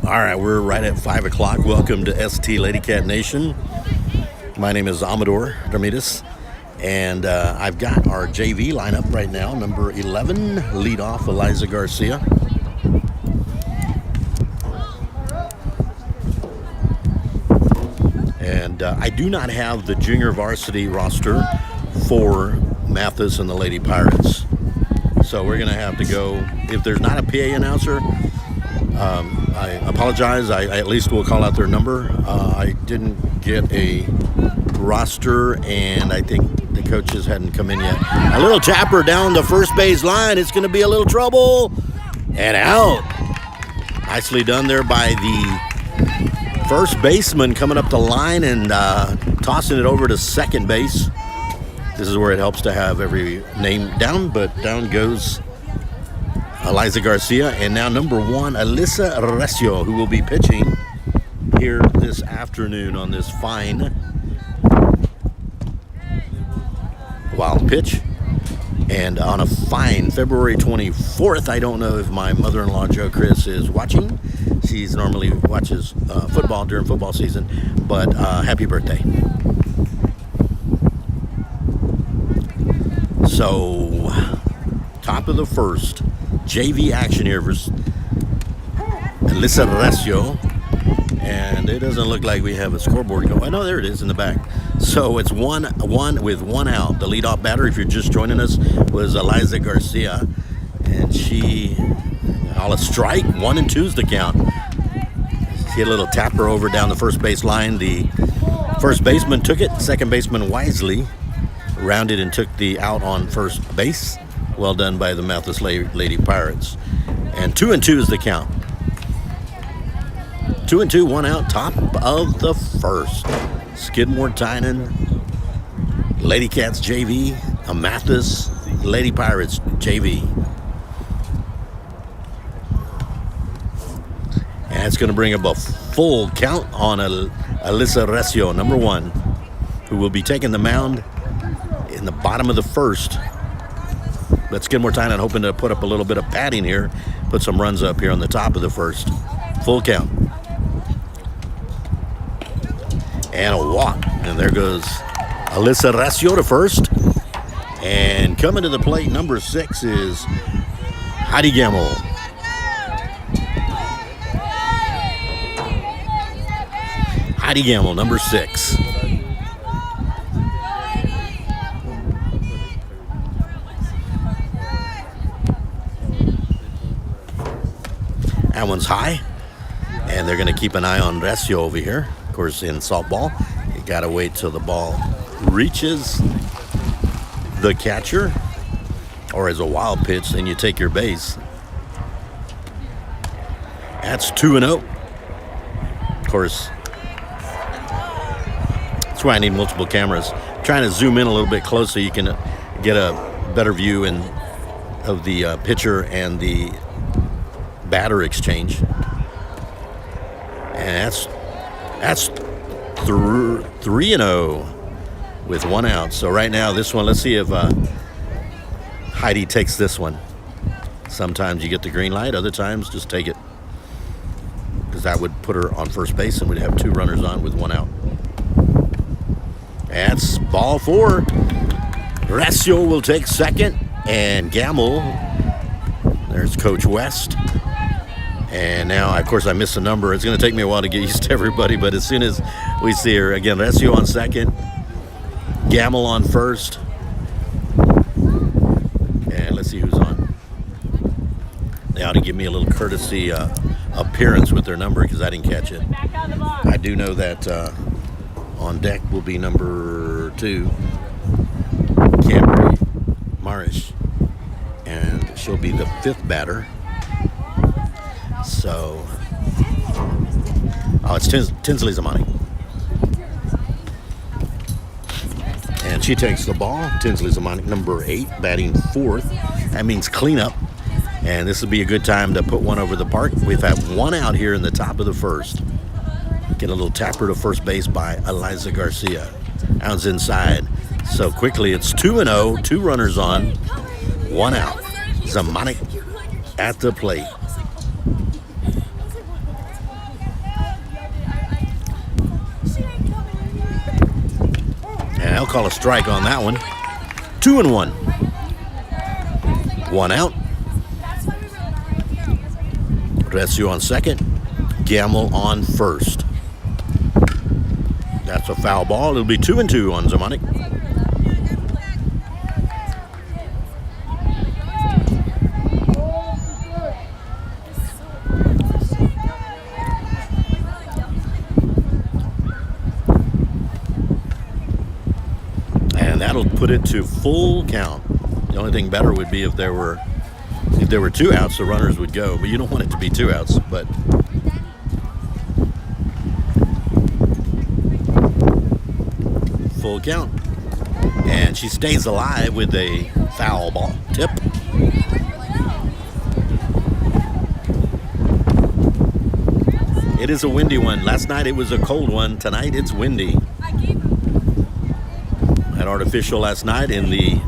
All right, we're right at 5 o'clock. Welcome to ST Lady Cat Nation. My name is Amador Ramirez, and I've got our JV lineup right now. Number 11, leadoff Eliza Garcia. And I do not have the junior varsity roster for Mathis and the Lady Pirates. So we're going to have to go, if there's not a PA announcer, I apologize. I at least will call out their number. I didn't get a roster, and I think the coaches hadn't come in yet. A little tapper down the first base line. It's going to be a little trouble. And out. Nicely done there by the first baseman coming up the line and tossing it over to second base. This is where it helps to have every name down, but down goes Eliza Garcia. And now number 1, Alyssa Recio, who will be pitching here this afternoon on this fine wild pitch. And on a fine February 24th, I don't know if my mother-in-law, Jo Chris, is watching. She's normally watches football during football season, but happy birthday. So, top of the first, JV action here versus Alyssa Recio. And it doesn't look like we have a scoreboard going. Oh, no, there it is in the back. So it's 1-1 with 1 out. The leadoff batter, if you're just joining us, was Eliza Garcia. And she, a strike, 1 and 2's the count. She had a little tapper over down the first base line. The first baseman took it. Second baseman wisely rounded and took the out on first base. Well done by the Mathis Lady Pirates. And 2 and 2 is the count. 2 and 2, 1 out, top of the first. Skidmore-Tynan, Lady Cats JV, a Mathis Lady Pirates JV. And it's going to bring up a full count on Alyssa Recio, number 1, who will be taking the mound in the bottom of the first. But Skidmore-Tynan hoping to put up a little bit of padding here, put some runs up here on the top of the first. Full count. And a walk. And there goes Alyssa Recio to first. And coming to the plate, number 6 is Heidi Gamble. Heidi Gamble, number 6. That one's high. And they're going to keep an eye on Recio over here. Of course, in softball, you got to wait till the ball reaches the catcher, or as a wild pitch, then you take your base. That's 2-0. Of course, that's why I need multiple cameras. I'm trying to zoom in a little bit close so you can get a better view of the pitcher and the batter exchange. And that's 3-0 with 1 out. So right now, this one, let's see if Heidi takes this one. Sometimes you get the green light, other times just take it, because that would put her on first base and we'd have 2 runners on with 1 out. That's ball 4. Recio will take second, and Gamble, there's Coach West. And now, of course, I missed a number. It's going to take me a while to get used to everybody, but as soon as we see her, again, Recio on second, Gamble on first. And let's see who's on. They ought to give me a little courtesy appearance with their number, because I didn't catch it. I do know that on deck will be number 2, Camry Marish, and she'll be the 5th batter. So, it's Tinsley Zamani. And she takes the ball. Tinsley Zamani, number 8, batting 4th. That means cleanup. And this will be a good time to put one over the park. We've had 1 out here in the top of the first. Get a little tapper to first base by Eliza Garcia. Out's inside. So quickly, it's 2-0, 2 runners on, 1 out. Zamani at the plate. And I'll call a strike on that one. 2-1. 1 out. Rescue on second. Gamble on first. That's a foul ball. It'll be 2-2 on Zamanic. And that'll put it to full count. The only thing better would be if there were 2 outs, the runners would go, but you don't want it to be 2 outs. But full count, and she stays alive with a foul ball tip. It is a windy one. Last night it was a cold one. Tonight it's windy. Had artificial last night in the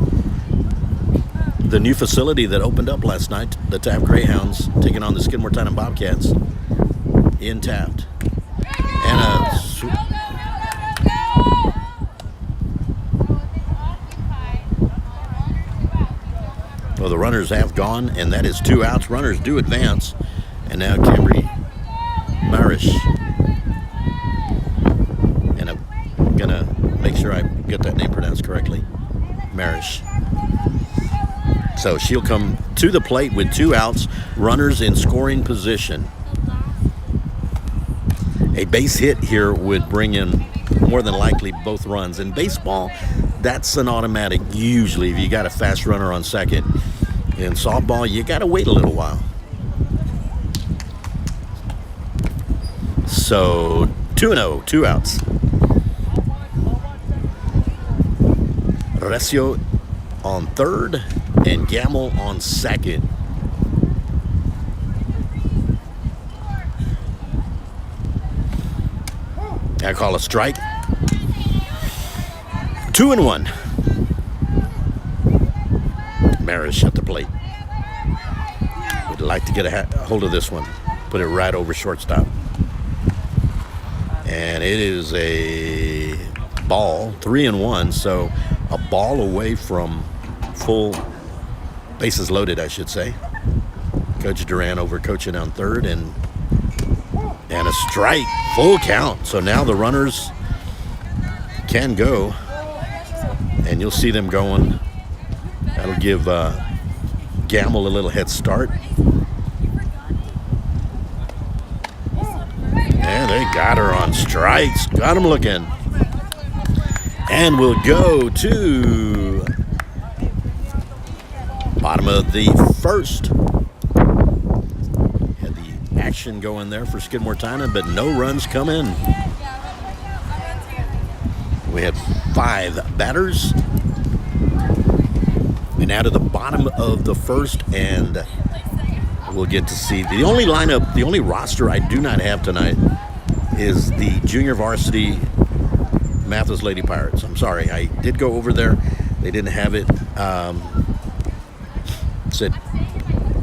new facility that opened up last night, the Taft Greyhounds taking on the Skidmore-Tynan Bobcats in Taft. And well, the runners have gone, and that is 2 outs. Runners do advance, and now Camry Marish. And I'm gonna make sure I get that name pronounced correctly. Marish. So she'll come to the plate with 2 outs, runners in scoring position. A base hit here would bring in more than likely both runs. In baseball, that's an automatic usually if you got a fast runner on second. In softball, you got to wait a little while. So 2-0, 2 outs. Recio on third and Gamble on second. I call a strike. 2-1. Marish at the plate. Would like to get a hold of this one. Put it right over shortstop. And it is a ball, 3-1. So a ball away from full bases loaded, I should say. Coach Duran over coaching on third, and a strike, full count. So now the runners can go, and you'll see them going. That'll give Gamble a little head start. And they got her on strikes. Got him looking. And we'll go to bottom of the first. Had the action going there for Skidmore-Tynan, but no runs come in. We had 5 batters. And out of the bottom of the first, and we'll get to see the only lineup, the only roster I do not have tonight is the junior varsity Mathis Lady Pirates. I'm sorry, I did go over there. They didn't have it. Said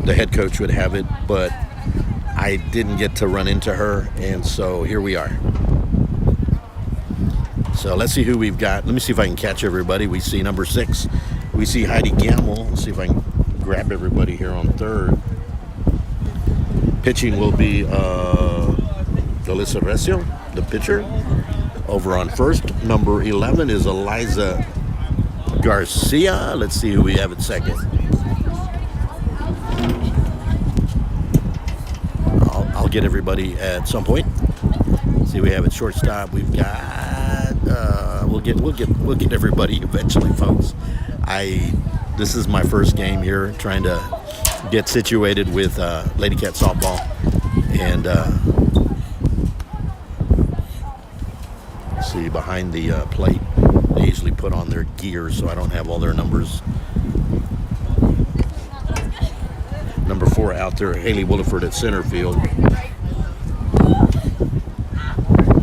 the head coach would have it, but I didn't get to run into her, and so here we are. So let's see who we've got. Let me see if I can catch everybody. We see number 6. We see Heidi Gamble. Let's see if I can grab everybody here on third. Pitching will be Delisa Recio, the pitcher. Over on first, number 11 is Eliza Garcia. Let's see who we have at second. I'll get everybody at some point. Let's see, we have at shortstop. We've got we'll get everybody eventually, folks. This is my first game here, trying to get situated with Lady Cat softball, and see behind the plate. They usually put on their gear, so I don't have all their numbers. Number 4 out there, Haley Williford at center field,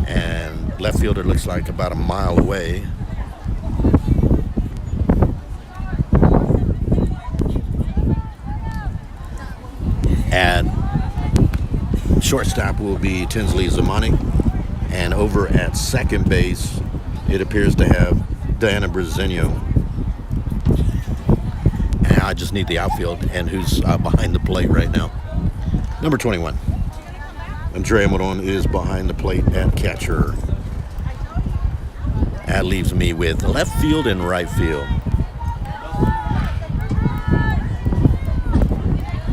and left fielder looks like about a mile away. At shortstop will be Tinsley Zamani. And over at second base, it appears to have Diana Brezinho. And I just need the outfield. And who's behind the plate right now? Number 21. Andrea Moron is behind the plate at catcher. That leaves me with left field and right field.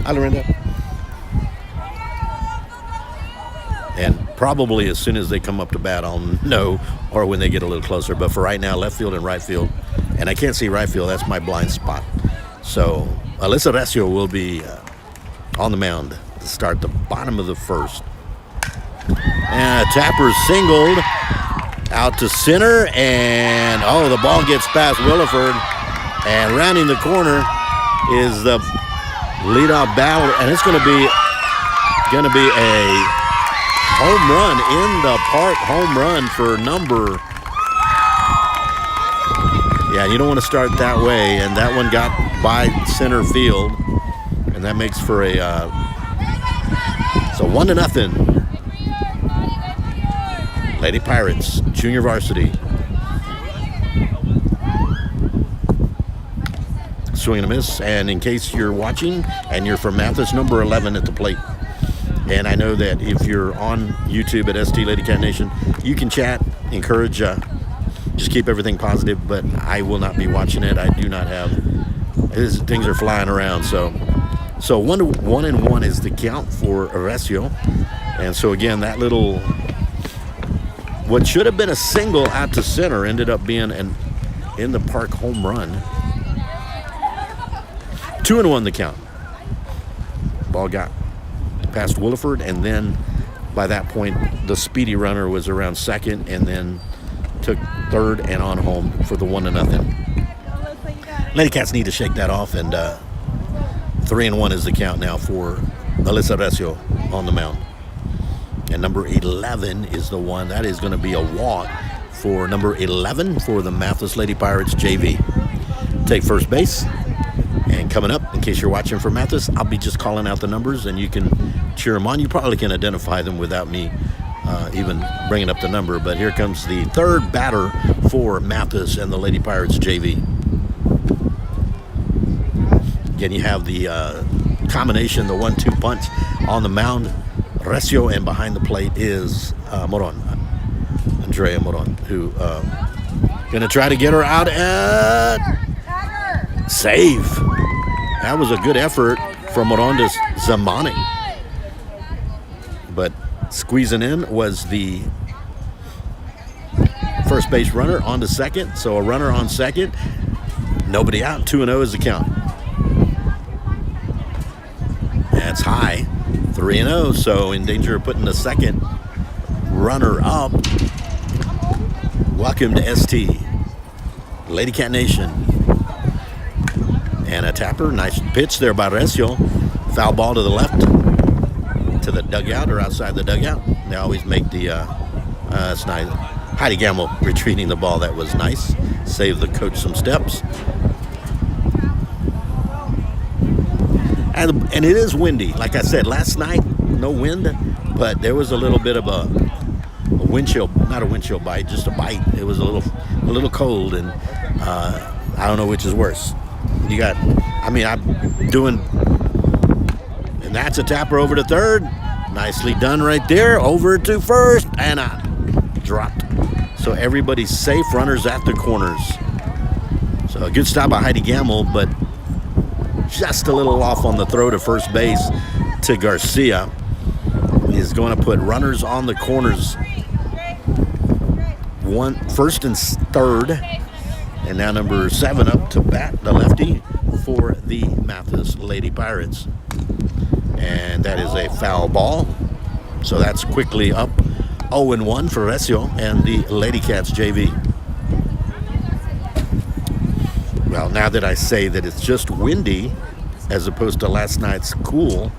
Hi, Lorinda. And probably as soon as they come up to bat, I'll know, or when they get a little closer. But for right now, left field and right field. And I can't see right field. That's my blind spot. So Alyssa Recio will be on the mound to start the bottom of the first. And Tapper singled out to center. And, oh, the ball gets past Williford. And rounding the corner is the leadoff battle. And it's going to be a home run in the park, home run for number. Yeah, you don't want to start that way, and that one got by center field, and that makes for a so 1-0. Lady Pirates, junior varsity. Swing and a miss, and in case you're watching and you're from Mathis, number 11 at the plate. And I know that if you're on YouTube at ST Lady Cat Nation, you can chat, encourage, just keep everything positive, but I will not be watching it. I do not have, things are flying around. So 1-1 is the count for Recio. And so again, that little, what should have been a single out to center ended up being an in the park home run. 2-1 the count. Ball got past Williford, and then by that point the speedy runner was around second and then took third and on home for the 1-0. Lady Cats need to shake that off, and 3-1 is the count now for Alyssa Recio on the mound. And number 11 is the one that is going to be a walk for number 11 for the Mathis Lady Pirates JV. Take first base. And coming up, in case you're watching from Mathis, I'll be just calling out the numbers, and you can cheer them on. You probably can identify them without me even bringing up the number. But here comes the third batter for Mathis and the Lady Pirates JV. Again, you have the combination, the 1-2 punch on the mound. Recio, and behind the plate is Moron, Andrea Moron, who going to try to get her out at save. That was a good effort from Moron Zamani. But squeezing in was the first base runner on to second. So a runner on second. Nobody out. 2-0 is the count. That's high. 3-0. So in danger of putting the second runner up. Welcome to ST Lady Cat Nation. And a tapper, nice pitch there by Recio. Foul ball to the left, to the dugout or outside the dugout. They always make the, that's nice. Heidi Gamble retreating the ball, that was nice. Saved the coach some steps. And it is windy. Like I said, last night, no wind, but there was a little bit of a wind chill, not a wind chill bite, just a bite. It was a little cold, and I don't know which is worse. You got, I'm doing, and that's a tapper over to third. Nicely done right there. Over to first, and dropped. So everybody's safe. Runners at the corners. So a good stop by Heidi Gamble, but just a little off on the throw to first base to Garcia. Is going to put runners on the corners. First and third. And now number 7 up to bat, the lefty, for the Mathis Lady Pirates. And that is a foul ball. So that's quickly up 0-1 for Recio and the Lady Cats JV. Well, now that I say that it's just windy, as opposed to last night's cool,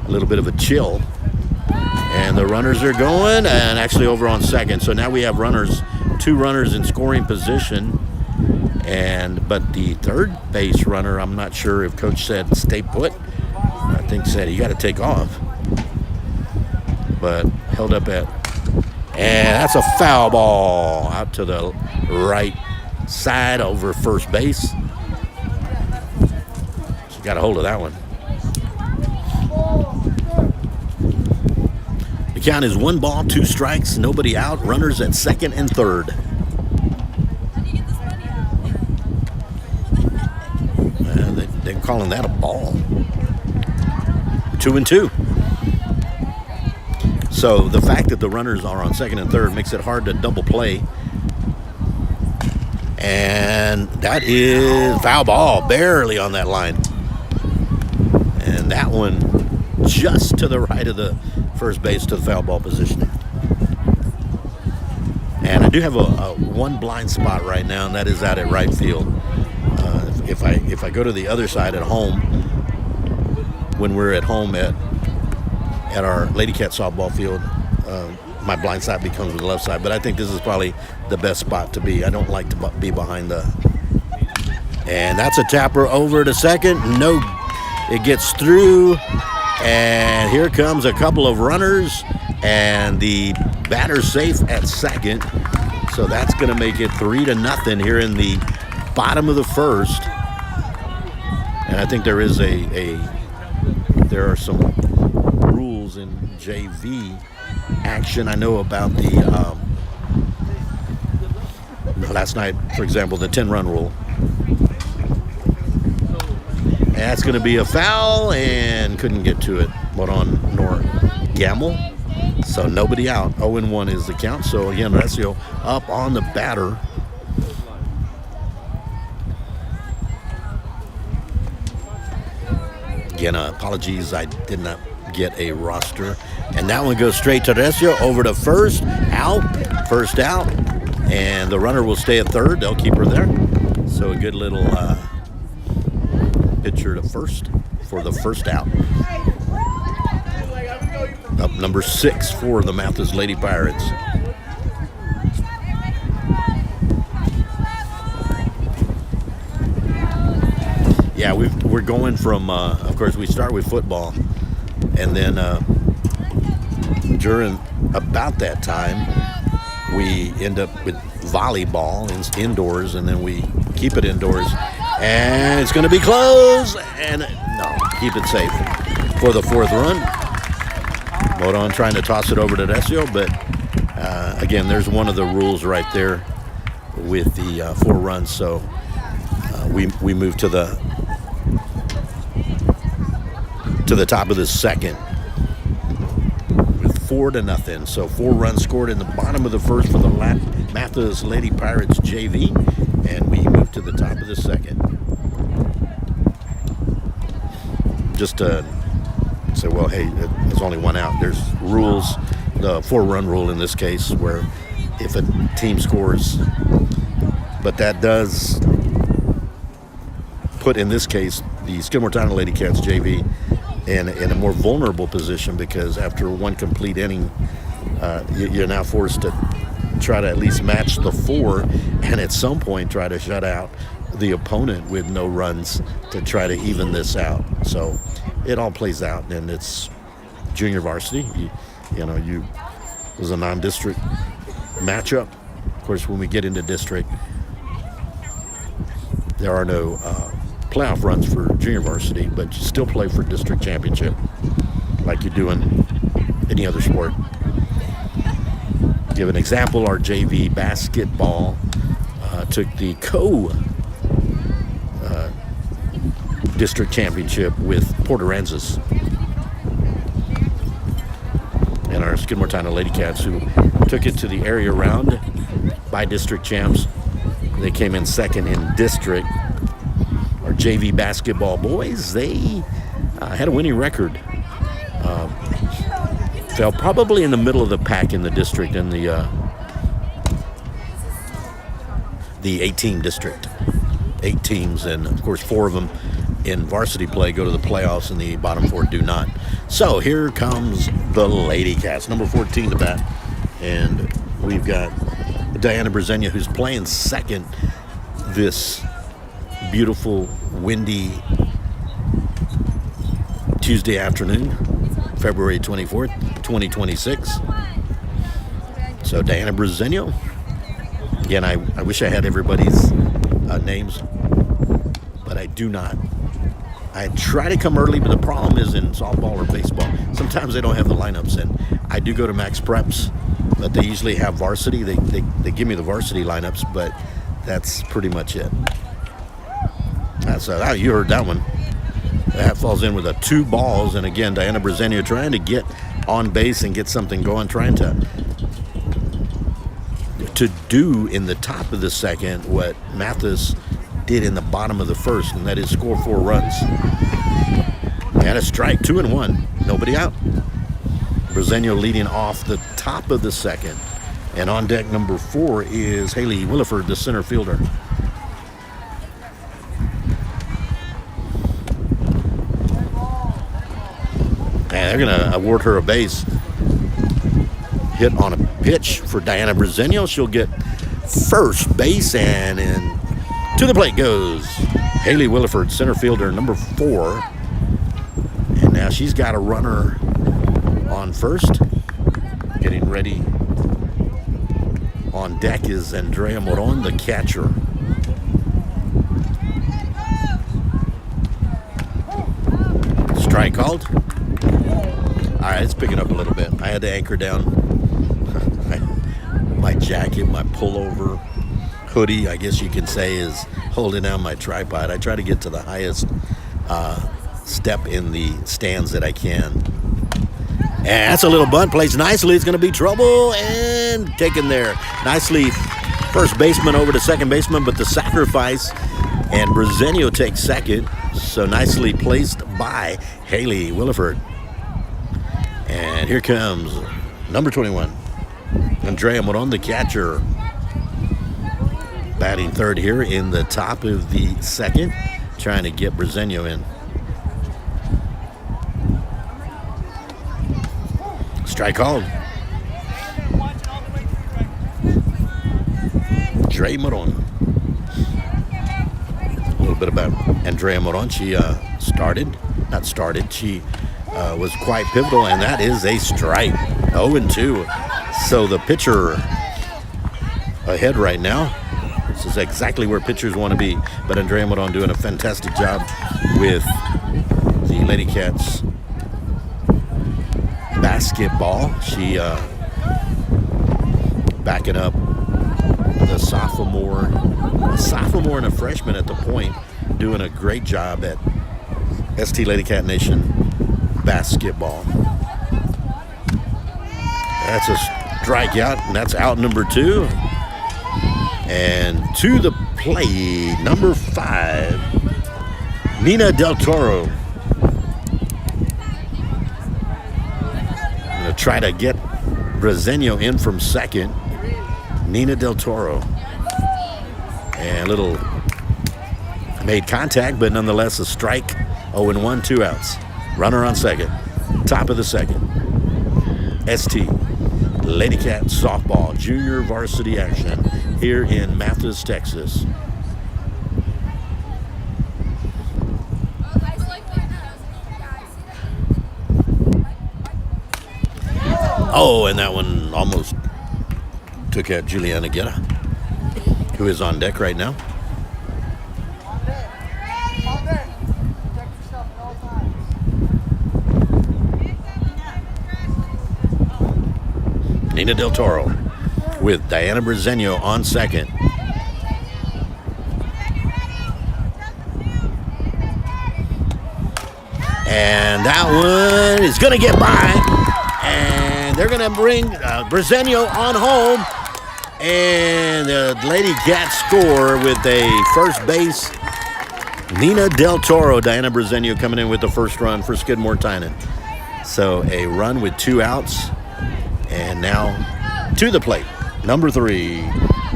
a little bit of a chill. And the runners are going, and actually over on second. So now we have runners, 2 runners in scoring position. But the third base runner, I'm not sure if coach said stay put. I think said you got to take off. But held up at, and that's a foul ball out to the right side over first base. She got a hold of that one. The count is 1 ball, 2 strikes, nobody out. Runners at second and third. They're calling that a ball. 2-2. So the fact that the runners are on second and third makes it hard to double play. And that is foul ball, barely on that line. And that one just to the right of the first base to the foul ball position. And I do have a one blind spot right now, and that is out at right field. If I go to the other side at home, when we're at home at our Lady Cat softball field, my blind side becomes the left side. But I think this is probably the best spot to be. I don't like to be behind the... And that's a tapper over to second. No, it gets through. And here comes a couple of runners. And the batter's safe at second. So that's going to make it 3-0 here in the bottom of the first. And I think there is there are some rules in JV action. I know about the last night, for example, the 10-run rule. And that's going to be a foul, and couldn't get to it. But on Nor Gamble, so nobody out. 0-1 is the count. So again, Recio up on the batter. Again, apologies, I did not get a roster. And that one goes straight to Recio, over to first out. And the runner will stay at third. They'll keep her there. So a good little pitcher to first for the first out. Up number 6 for the Mathis Lady Pirates. Yeah, we're going from, of course, we start with football, and then during about that time, we end up with volleyball indoors, and then we keep it indoors, and it's going to be close, and no, keep it safe for the 4th run. Modon trying to toss it over to Recio, but again, there's one of the rules right there with the 4 runs, so we move to the top of the second with 4-0. So 4 runs scored in the bottom of the first for the Mathis Lady Pirates JV, and we move to the top of the second. Just to say, well, hey, there's only 1 out. There's rules, the 4-run rule in this case, where if a team scores, but that does put, in this case, the Skidmore-Tynan Lady Cats JV in a more vulnerable position, because after 1 complete inning, you're now forced to try to at least match the 4, and at some point try to shut out the opponent with no runs to try to even this out. So it all plays out, and it's junior varsity. It was a non-district matchup. Of course, when we get into district, there are no playoff runs for junior varsity, but you still play for district championship like you do in any other sport. Give an example, our JV basketball took the district championship with Port Aransas. And our Skidmore-Tynan Lady Cats, who took it to the area round by district champs, they came in second in district. Our JV basketball boys, they had a winning record. Fell probably in the middle of the pack in the district, in the 8-team district. 8 teams, and of course 4 of them in varsity play go to the playoffs, and the bottom 4 do not. So here comes the Lady Cats, number 14 to bat, and we've got Diana Brezenia, who's playing second this beautiful, windy Tuesday afternoon, February 24th, 2026. So Diana Brezenia Again, I wish I had everybody's names, but I do not. I try to come early, but the problem is in softball or baseball, sometimes they don't have the lineups. And I do go to Max Preps, but they usually have varsity. They give me the varsity lineups, but that's pretty much it. So you heard that one. That falls in with 2 balls. And again, Diana Brezenio trying to get on base and get something going, trying to do in the top of the second what Mathis did in the bottom of the first, and that is score 4 runs. And a strike, 2-1, nobody out. Brezenio leading off the top of the second. And on deck number 4 is Haley Williford, the center fielder. And they're going to award her a base hit on a pitch for Diana Brezenio. She'll get first base, and to the plate goes Haley Williford, center fielder, number 4. And now she's got a runner on first. Getting ready on deck is Andrea Moron, the catcher. Strike called. All right, it's picking up a little bit. I had to anchor down my jacket, my pullover, hoodie, I guess you can say, is holding down my tripod. I try to get to the highest step in the stands that I can. And that's a little bunt, plays nicely. It's going to be trouble, and taken there nicely. First baseman over to second baseman, but the sacrifice, and Brezenio takes second. So nicely placed by Haley Williford. And here comes number 21, Andrea Moron, the catcher. Batting third here in the top of the second, trying to get Brezenio in. Strike called. Andrea Moron. A little bit about Andrea Moron. She She was quite pivotal, and that is a strike. 0-2. So the pitcher ahead right now. This is exactly where pitchers want to be. But Andrea Moron doing a fantastic job with the Lady Cats basketball. She backing up the sophomore and a freshman at the point, doing a great job at ST Lady Cat Nation basketball. That's a strikeout, and that's out number 2. And to the plate, number 5, Nina Del Toro. Going to try to get Brezenio in from second. Nina Del Toro. And a little made contact, but nonetheless a strike. 0-1, 2 outs. Runner on second. Top of the second. ST Lady Cat softball junior varsity action here in Mathis, Texas. Oh, and that one almost took out Juliana Guerra, who is on deck right now. Nina Del Toro with Diana Brezenio on second. And that one is going to get by. And they're going to bring Brezenio on home. And the Lady Cats score with a first base. Nina Del Toro, Diana Brezenio coming in with the first run for Skidmore-Tynan. So a run with 2 outs. And now to the plate, number 3,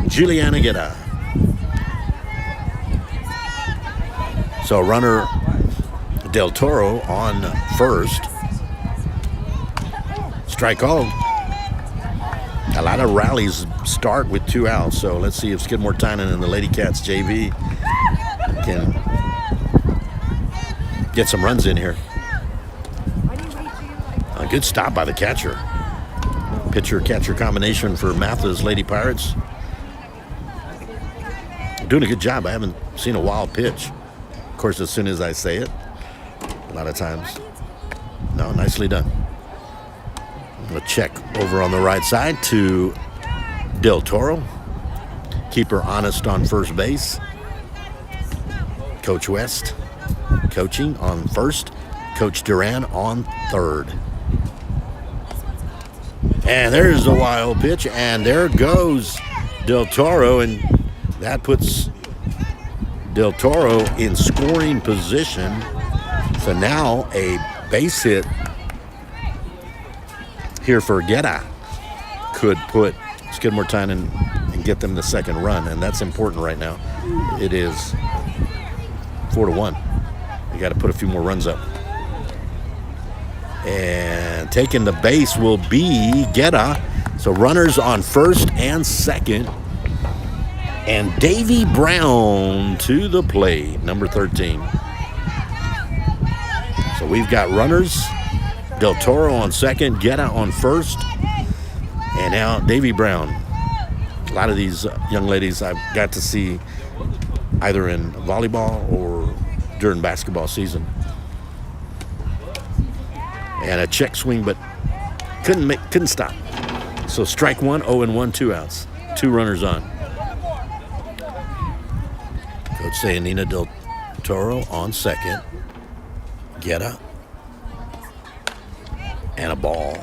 Juliana Guerra. So runner Del Toro on first. Strike called. A lot of rallies start with 2 outs. So let's see if Skidmore-Tynan and the Lady Cats JV can get some runs in here. A good stop by the catcher. Pitcher-catcher combination for Mathis Lady Pirates. doing a good job. I haven't seen a wild pitch. Of course, as soon as I say it, a lot of times. No, nicely done. I'm going to check over on the right side to Del Toro. Keeper Honest on first base. Coach West coaching on first. Coach Duran on third. And there's the wild pitch, and there goes Del Toro, and that puts Del Toro in scoring position. So now a base hit here for Guerra could put Skidmore-Tynan and get them the second run, and that's important right now. It is 4-1. You got to put a few more runs up. And taking the base will be Guerra. So runners on first and second. And Davy Brown to the plate, number 13. So we've got runners. Del Toro on second, Guerra on first. And now Davy Brown. A lot of these young ladies I've got to see either in volleyball or during basketball season. And a check swing, but couldn't stop. So strike one, 0-1, 2 outs. 2 runners on. Coach saying Nina Del Toro on second. Guerra. And a ball.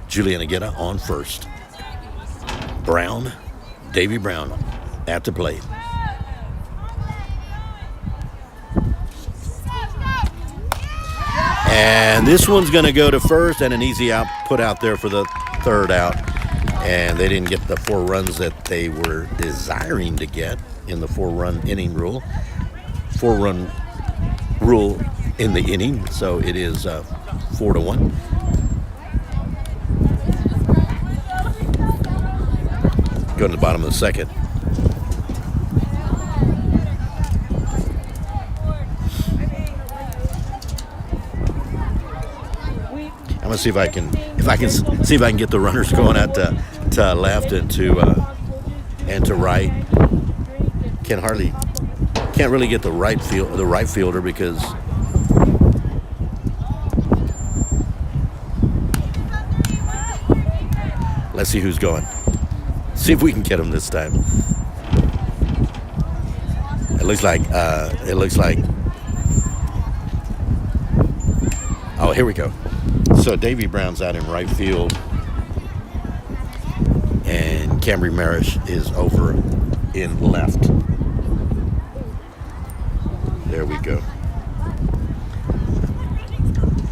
Juliana Guerra on first. Brown, Davy Brown at the plate. And this one's going to go to first, and an easy out put out there for the third out. And they didn't get the 4 runs that they were desiring to get in the 4-run inning rule. 4-run rule in the inning, so it is 4-1. Going to the bottom of the second. I'm gonna see if I can get the runners going out to left and to right. Can't really get the right fielder because let's see who's going. See if we can get him this time. It looks like. Oh, here we go. So Davy Brown's out in right field, and Camry Marish is over in left. There we go.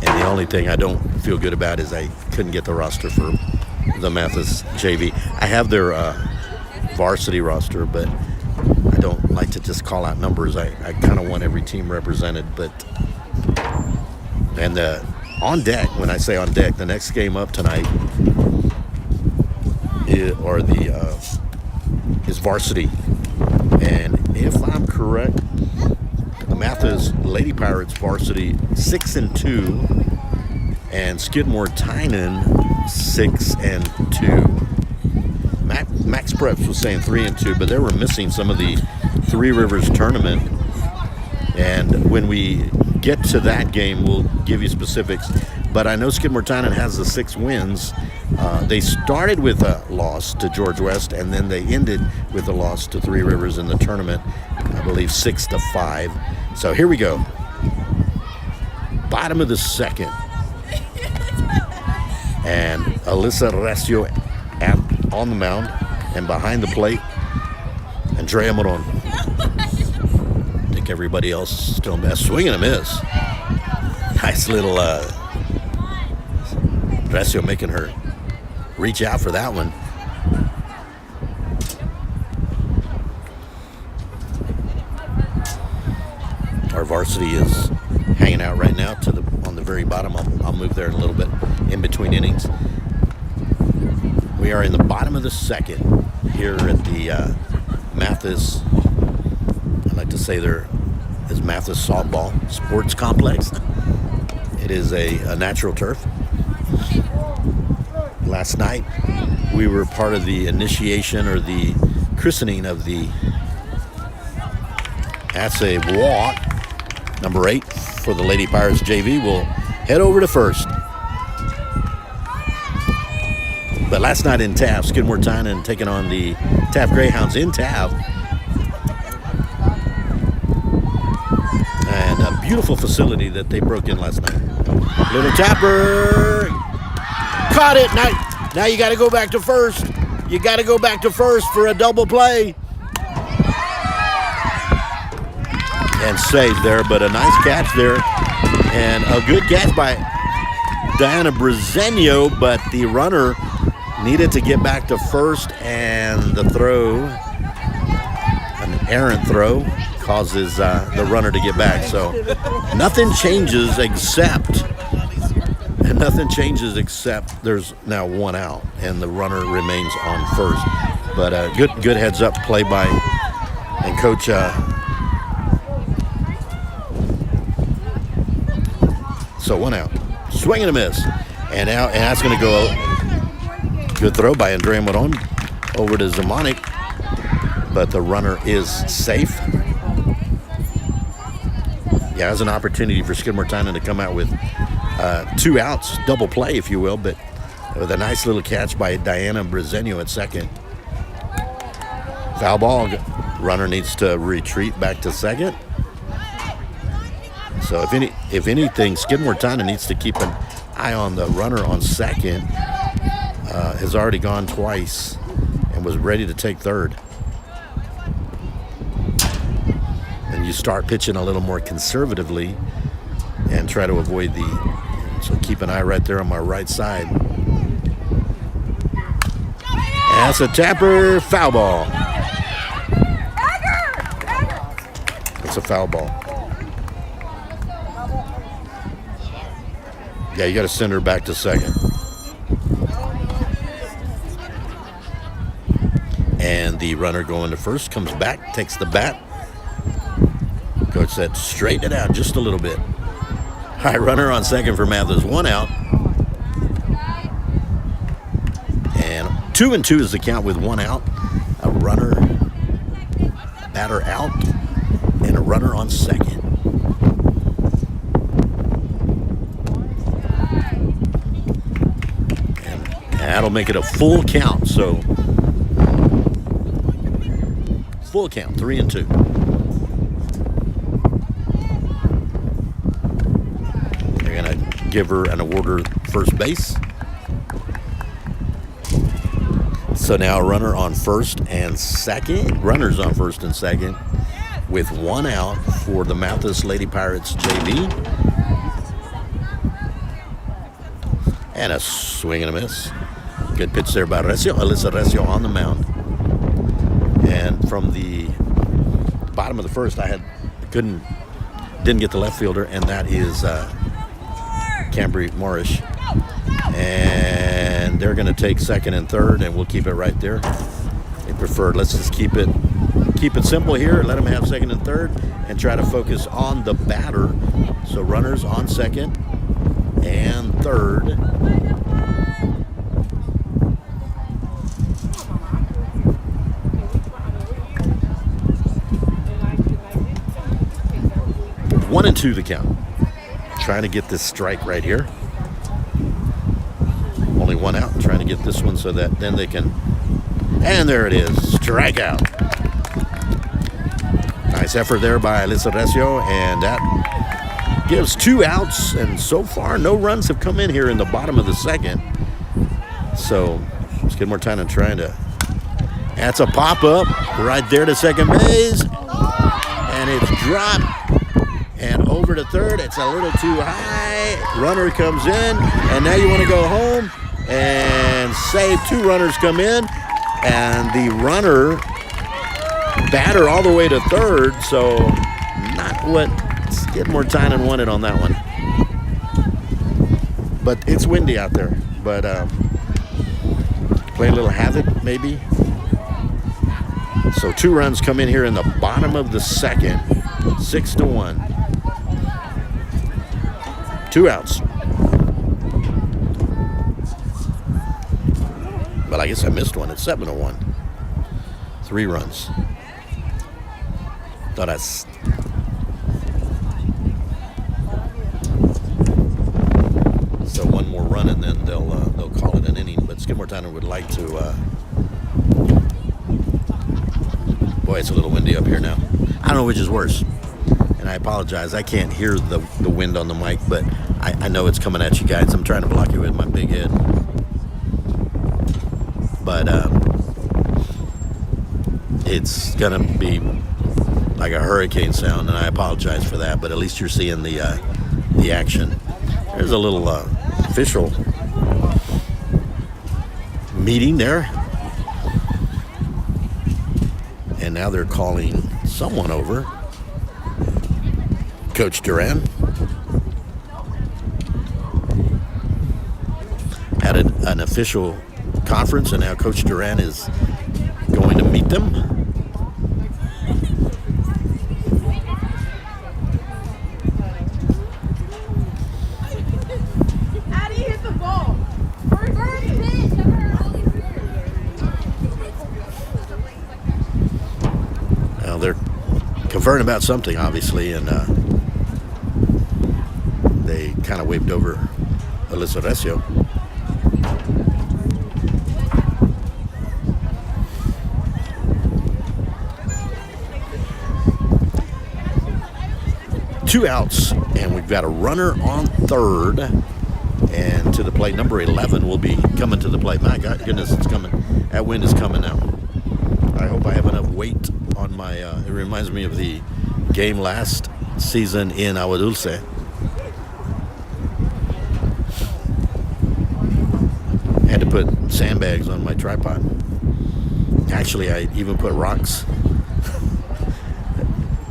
And the only thing I don't feel good about is I couldn't get the roster for the Mathis JV. I have their varsity roster, but I don't like to just call out numbers. I kind of want every team represented, and on deck, when I say on deck, the next game up tonight is varsity. And if I'm correct, the Mathis Lady Pirates varsity 6-2, and Skidmore-Tynan 6-2. Max Preps was saying 3-2, but they were missing some of the Three Rivers tournament. And when we get to that game, we'll give you specifics. But I know Skidmore-Tynan has the 6 wins. They started with a loss to George West, and then they ended with a loss to Three Rivers in the tournament, I believe 6-5. So here we go. Bottom of the second. And Alyssa Recio on the mound, and behind the plate, Andrea Moron. I think everybody else is still best. Swing and a miss. Nice little Recio making her reach out for that one. Our varsity is hanging out right now on the very bottom. I'll move there in a little bit in between innings. We are in the bottom of the second here at the Mathis. I like to say there is Mathis Softball Sports Complex. It is a natural turf. Last night we were part of the initiation or the christening of the That's a walk. Number 8 for the Lady Pirates JV will head over to first. But last night in Taft, Skidmore-Tynan taking on the Taft Greyhounds in Taft. And a beautiful facility that they broke in last night. Little tapper. Caught it. Now you got to go back to first. You got to go back to first for a double play. And saved there, but a nice catch there. And a good catch by Diana Brezenio, but the runner needed to get back to first, and the throw, an errant throw, causes the runner to get back. So nothing changes except there's now 1 out, and the runner remains on first. But good heads up play by and Coach. So 1 out, swing and a miss, and that's going to go. Good throw by Andrea Moron over to Zamonic, but the runner is safe. Yeah, there's an opportunity for Skidmore-Tynan to come out with 2 outs, double play, if you will, but with a nice little catch by Diana Brezenio at second. Foul ball. Runner needs to retreat back to second. So if anything, Skidmore-Tynan needs to keep an eye on the runner on second. Has already gone twice and was ready to take third. And you start pitching a little more conservatively and try to avoid so keep an eye right there on my right side. And that's a tapper, foul ball. It's a foul ball. Yeah, you got to send her back to second. And the runner going to first comes back, takes the bat. Coach said, straighten it out just a little bit. High runner on second for Mathis, 1 out. And 2-2 is the count with 1 out. A batter out, and a runner on second. And that'll make it a full count, so full count, 3-2. They're going to give her and award her first base. So now a runner on first and second. Runners on first and second with 1 out for the Mathis Lady Pirates JV. And a swing and a miss. Good pitch there by Alyssa Recio on the mound. And from the bottom of the first, didn't get the left fielder, and that is Cambry Morrish. And they're going to take second and third, and we'll keep it right there. They prefer, let's just keep it simple here. Let them have second and third, and try to focus on the batter. So runners on second and third. One and 2 the count. Trying to get this strike right here. Only 1 out. Trying to get this one so that then they can. And there it is. Strikeout. Nice effort there by Alyssa Recio. And that gives 2 outs. And so far, no runs have come in here in the bottom of the second. So Skidmore-Tynan trying to. That's a pop-up right there to second base. And it's dropped. And over to third, it's a little too high. Runner comes in, and now you want to go home and save. 2 runners come in, and the runner batter all the way to third. So not what Skidmore-Tynan wanted on that one. But it's windy out there. But playing a little havoc maybe. So 2 runs come in here in the bottom of the second, 6-1. 2 outs. But I guess I missed one. It's 7-1. 3 runs. Thought I run, and then they'll call it an inning. But Skidmore-Tynan would like to. Boy, it's a little windy up here now. I don't know which is worse, and I apologize. I can't hear the wind on the mic, but I know it's coming at you guys. I'm trying to block it with my big head, but it's gonna be like a hurricane sound, and I apologize for that. But at least you're seeing the action. There's a little official meeting there. And now they're calling someone over. Coach Duran had an official conference, and now Coach Duran is going to meet them. How do you hit the ball? Well, they're conferring about something, obviously, and they kind of waved over Alyssa Recio. Two outs, and we've got a runner on third, and to the plate. Number 11 will be coming to the plate. My goodness, it's coming. That wind is coming now. I hope I have enough weight on my, it reminds me of the game last season in Agua Dulce. I had to put sandbags on my tripod. Actually, I even put rocks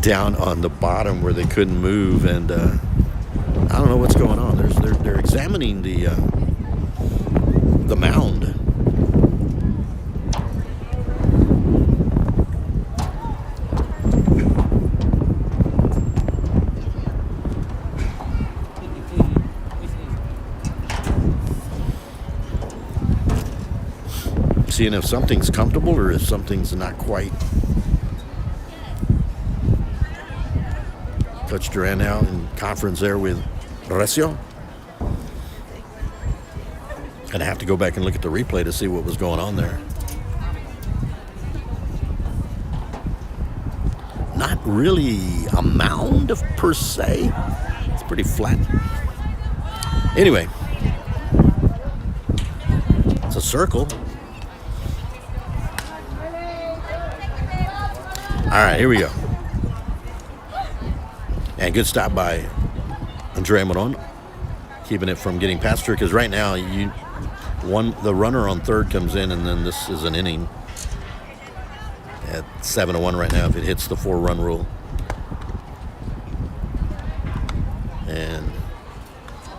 down on the bottom where they couldn't move, and I don't know what's going on. They're examining the mound. Seeing if something's comfortable or if something's not quite. Coach Duran now in conference there with Recio. Gonna have to go back and look at the replay to see what was going on there. Not really a mound per se. It's pretty flat. Anyway, it's a circle. All right, here we go. And good stop by Andrea Moron, keeping it from getting past her, because right now the runner on third comes in, and then this is an inning at 7-1 right now if it hits the 4-run rule. And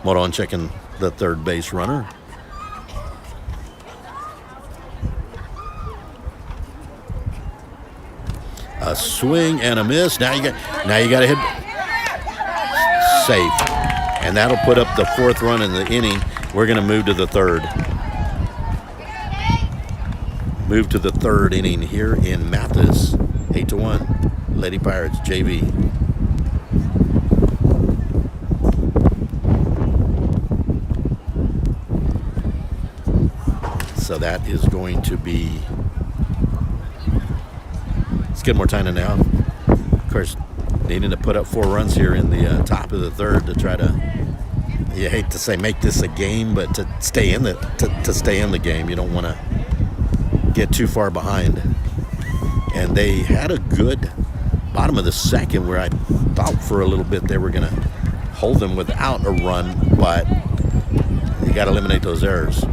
Moron checking the third base runner. A swing and a miss. Now you got to hit safe, and that'll put up the 4th run in the inning. We're going to move to the 3rd. Move to the 3rd inning here in Mathis. 8-1, Lady Pirates JV. So that is going to be Skidmore-Tynan now. Of course, needing to put up 4 runs here in the top of the 3rd to try to, you hate to say make this a game, but to stay in the game. You don't want to get too far behind. And they had a good bottom of the 2nd where I thought for a little bit they were going to hold them without a run, but you got to eliminate those errors.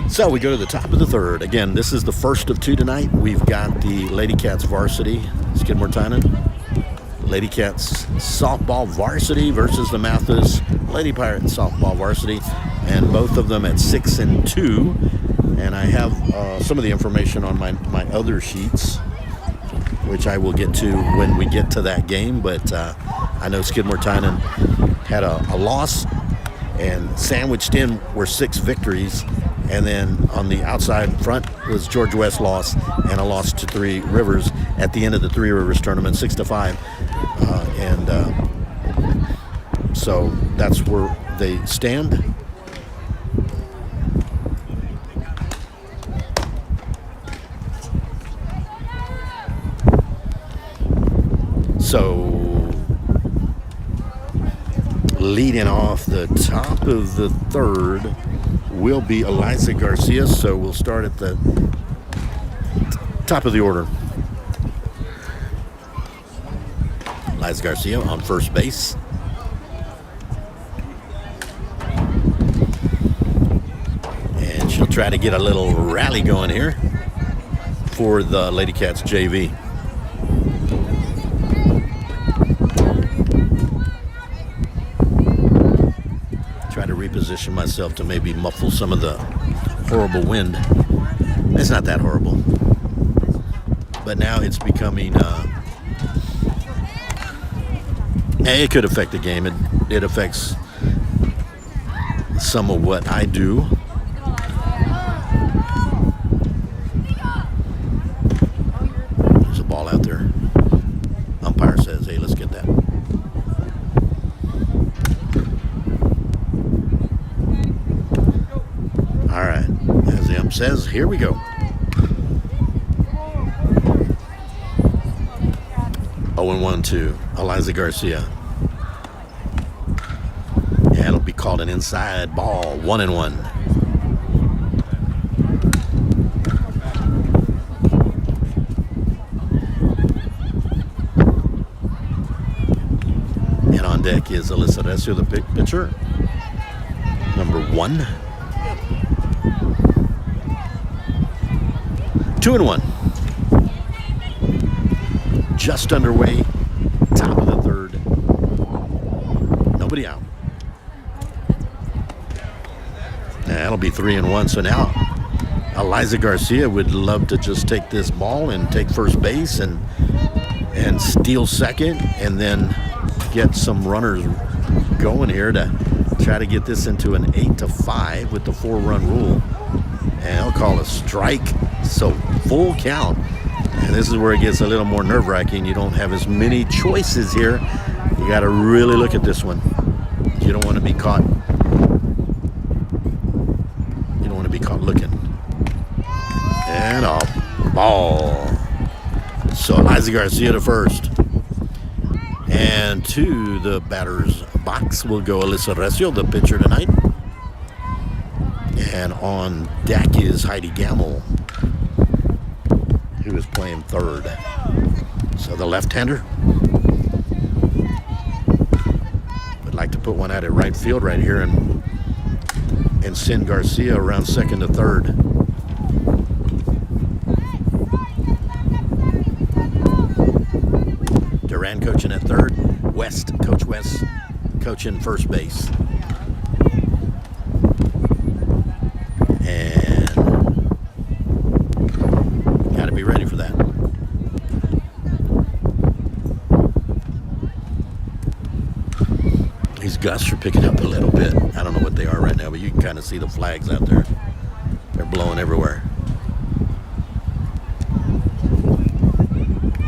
So we go to the top of the 3rd. Again, this is the first of 2 tonight. We've got the Lady Cats varsity, Skidmore-Tynan. Lady Cats softball varsity versus the Mathis Lady Pirates softball varsity. And both of them at 6-2. And I have some of the information on my other sheets, which I will get to when we get to that game. But I know Skidmore-Tynan had a loss, and sandwiched in were 6 victories. And then on the outside front was George West loss, and a loss to 3 Rivers at the end of the 3 Rivers tournament, 6-5. So that's where they stand. So leading off the top of the third will be Eliza Garcia. So we'll start at the top of the order. Eliza Garcia on first base. And she'll try to get a little rally going here for the Lady Cats JV. Try to reposition myself to maybe muffle some of the horrible wind. It's not that horrible. But now it's becoming... it could affect the game. It affects some of what I do. There's a ball out there. Umpire says, hey, let's get that. All right. As the ump says, here we go. 0-1 to Eliza Garcia. Yeah, it'll be called an inside ball. 1-1. And on deck is Alyssa Recio, the pitcher. Number 1. 2-1. Just underway, top of the third. Nobody out. That'll be 3-1. So now Eliza Garcia would love to just take this ball and take first base and steal second, and then get some runners going here to try to get this into an 8-5 with the 4-run rule. And I'll call a strike. So full count. And this is where it gets a little more nerve-wracking. You don't have as many choices here. You got to really look at this one. You don't want to be caught. You don't want to be caught looking. And a ball. So Eliza Garcia to first. And to the batter's box will go Alyssa Recio, the pitcher tonight. And on deck is Heidi Gamble, who is playing third. So the left-hander would like to put one out at right field right here and send Garcia around second to third. Duran coaching at third. Coach West coaching first base. And got to be ready for that. These gusts are picking up a little bit. I don't know what they are right now, but you can kind of see the flags out there. They're blowing everywhere.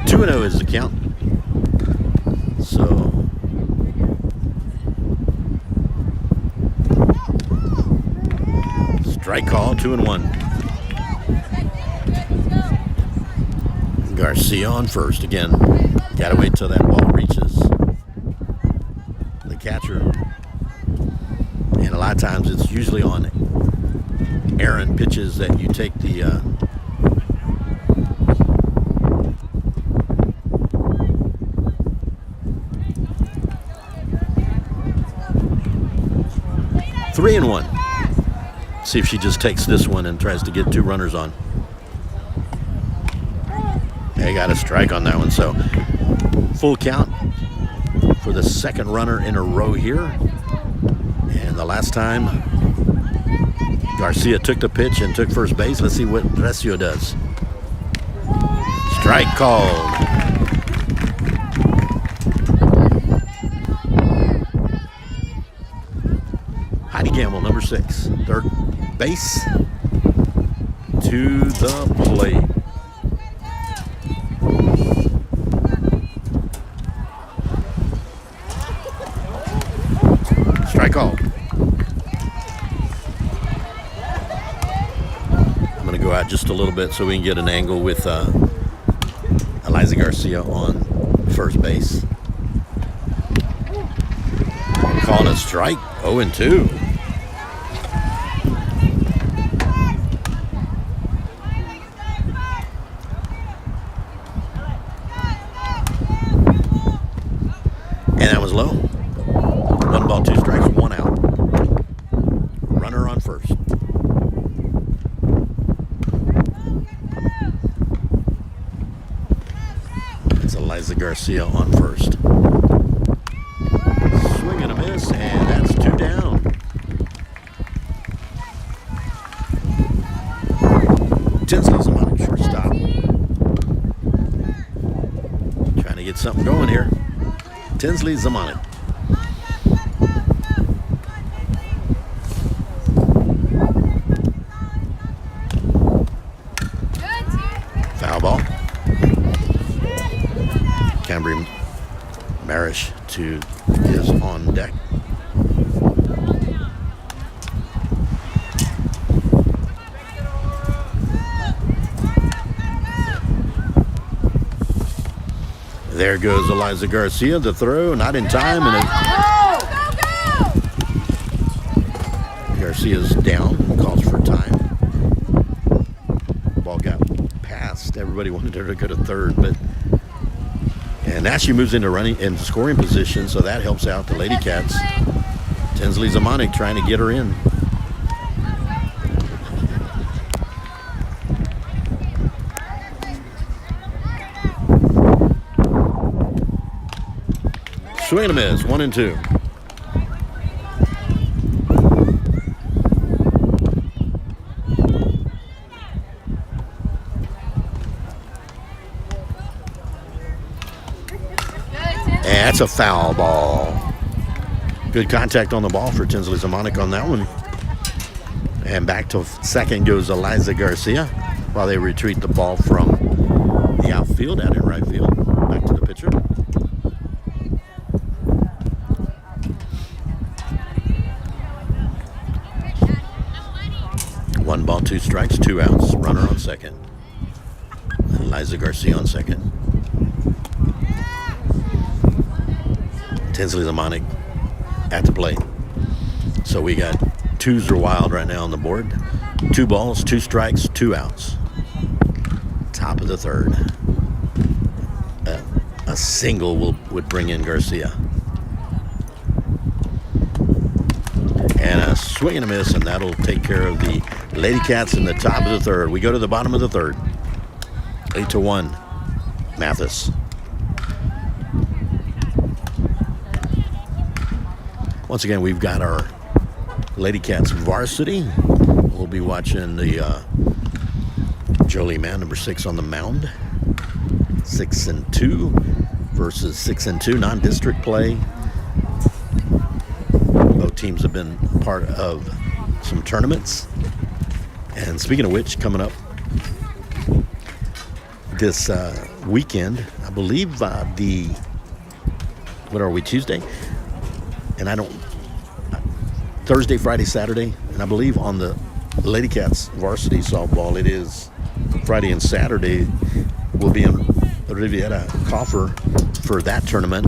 2-0 is the count. So strike call, 2-1. Garcia on first again. Gotta wait till that ball reaches the catcher. And a lot of times it's usually on errant pitches that you take the 3-1. See if she just takes this one and tries to get 2 runners on. They got a strike on that one, so full count for the second runner in a row here. And the last time Garcia took the pitch and took first base. Let's see what Recio does. Strike called. Heidi Gamble, number 6, third base, to the plate. Strike call. I'm going to go out just a little bit so we can get an angle with Eliza Garcia on first base. Calling a strike. 0-2. And that was low. 1 ball, 2 strikes, 1 out. Runner on first. It's Eliza Garcia on first. Swing and a miss, and that's 2 down. Tinsley's on shortstop. Trying to get something going here. Tinsley Zamanek. Foul ball. Cambry Marish is on deck. There goes Eliza Garcia. The throw, not in time. And Garcia's down. Calls for time. Ball got passed. Everybody wanted her to go to third, and now she moves into running and scoring position, so that helps out the Lady Cats. Tinsley Zamanek trying to get her in. Swing and a miss, 1-2. And that's a foul ball. Good contact on the ball for Tinsley Zamanek on that one. And back to second goes Eliza Garcia while they retreat the ball from the outfield out in right field. Back to the pitcher. One ball, 2 strikes, 2 outs. Runner on second. Eliza Garcia on second. Tinsley Zamanek at the plate. So we got 2s are wild right now on the board. 2 balls, 2 strikes, 2 outs. Top of the third. A single would bring in Garcia. And a swing and a miss, and that'll take care of the Lady Cats in the top of the third. We go to the bottom of the third. 8-1, Mathis. Once again, we've got our Lady Cats varsity. We'll be watching the Jolie Man, number 6 on the mound. 6-2 versus 6-2, non-district play. Both teams have been part of some tournaments. And speaking of which, coming up this weekend, I believe Tuesday? And Thursday, Friday, Saturday, and I believe on the Lady Cats varsity softball, it is Friday and Saturday. We'll be in Riviera Coffer for that tournament.